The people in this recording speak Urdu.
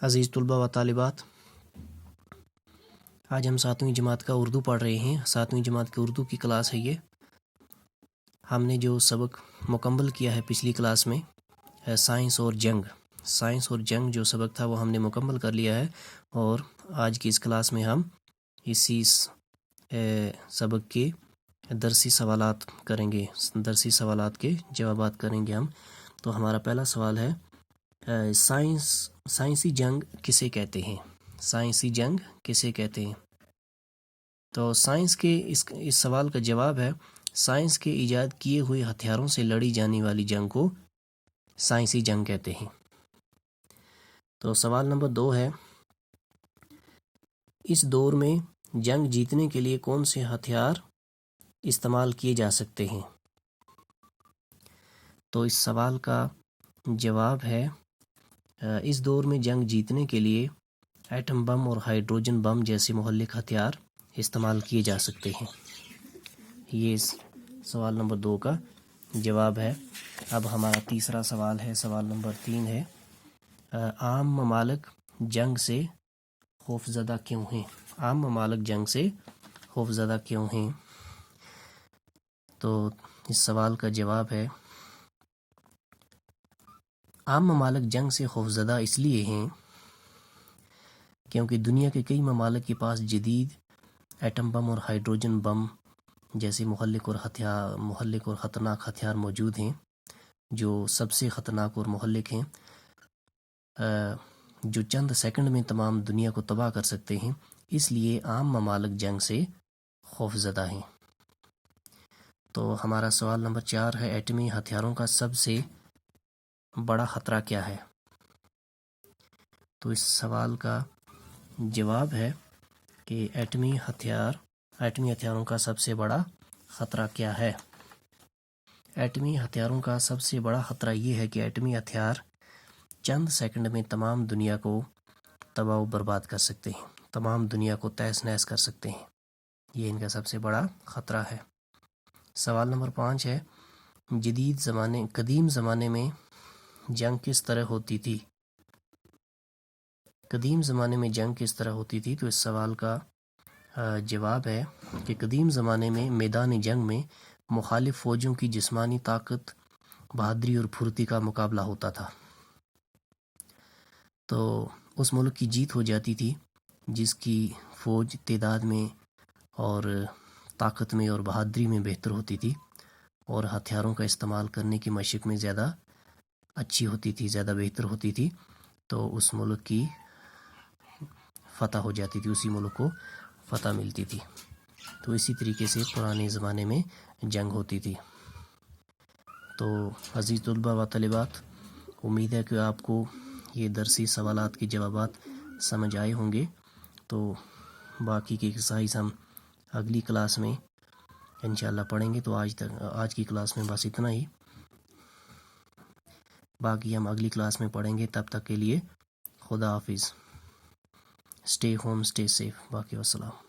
عزیز طلباء و طالبات، آج ہم 7ویں جماعت کا اردو پڑھ رہے ہیں۔ 7ویں جماعت کی اردو کی کلاس ہے یہ۔ ہم نے جو سبق مکمل کیا ہے پچھلی کلاس میں سائنس اور جنگ جو سبق تھا وہ ہم نے مکمل کر لیا ہے، اور آج کی اس کلاس میں ہم اسی سبق کے درسی سوالات کریں گے، درسی سوالات کے جوابات کریں گے ہم۔ تو ہمارا پہلا سوال ہے سائنسی جنگ کسے کہتے ہیں؟ سائنسی جنگ کسے کہتے ہیں؟ تو سائنس کے اس سوال کا جواب ہے، سائنس کے ایجاد کیے ہوئے ہتھیاروں سے لڑی جانے والی جنگ کو سائنسی جنگ کہتے ہیں۔ تو سوال نمبر 2 ہے، اس دور میں جنگ جیتنے کے لیے کون سے ہتھیار استعمال کیے جا سکتے ہیں؟ تو اس سوال کا جواب ہے، اس دور میں جنگ جیتنے کے لیے ایٹم بم اور ہائیڈروجن بم جیسے مہلک ہتھیار استعمال کیے جا سکتے ہیں۔ یہ سوال نمبر 2 کا جواب ہے۔ اب ہمارا تیسرا سوال ہے، سوال نمبر 3 ہے، عام ممالک جنگ سے خوفزدہ کیوں ہیں؟ عام ممالک جنگ سے خوفزدہ کیوں ہیں؟ تو اس سوال کا جواب ہے، عام ممالک جنگ سے خوفزدہ اس لیے ہیں کیونکہ دنیا کے کئی ممالک کے پاس جدید ایٹم بم اور ہائیڈروجن بم جیسے مہلک اور خطرناک ہتھیار موجود ہیں، جو سب سے خطرناک اور مہلک ہیں، جو چند سیکنڈ میں تمام دنیا کو تباہ کر سکتے ہیں۔ اس لیے عام ممالک جنگ سے خوفزدہ ہیں۔ تو ہمارا سوال نمبر 4 ہے، ایٹمی ہتھیاروں کا سب سے بڑا خطرہ کیا ہے؟ تو اس سوال کا جواب ہے کہ ایٹمی ہتھیاروں کا سب سے بڑا خطرہ کیا ہے؟ ایٹمی ہتھیاروں کا سب سے بڑا خطرہ یہ ہے کہ ایٹمی ہتھیار چند سیکنڈ میں تمام دنیا کو تباہ و برباد کر سکتے ہیں، تمام دنیا کو تہس نہس کر سکتے ہیں۔ یہ ان کا سب سے بڑا خطرہ ہے۔ سوال نمبر 5 ہے، قدیم زمانے میں جنگ کس طرح ہوتی تھی؟ قدیم زمانے میں جنگ کس طرح ہوتی تھی؟ تو اس سوال کا جواب ہے کہ قدیم زمانے میں میدان جنگ میں مخالف فوجوں کی جسمانی طاقت، بہادری اور پھرتی کا مقابلہ ہوتا تھا۔ تو اس ملک کی جیت ہو جاتی تھی جس کی فوج تعداد میں اور طاقت میں اور بہادری میں بہتر ہوتی تھی، اور ہتھیاروں کا استعمال کرنے کی مشق میں زیادہ اچھی ہوتی تھی، زیادہ بہتر ہوتی تھی، تو اس ملک کی فتح ہو جاتی تھی، اسی ملک کو فتح ملتی تھی۔ تو اسی طریقے سے پرانے زمانے میں جنگ ہوتی تھی۔ تو عزیز طلباء و طالبات، امید ہے کہ آپ کو یہ درسی سوالات کے جوابات سمجھ آئے ہوں گے۔ تو باقی کے ایکسرسائز ہم اگلی کلاس میں انشاءاللہ پڑھیں گے۔ تو آج کی کلاس میں بس اتنا ہی، باقی ہم اگلی کلاس میں پڑھیں گے۔ تب تک کے لیے خدا حافظ، اسٹے ہوم، اسٹے سیف، باقی والسلام۔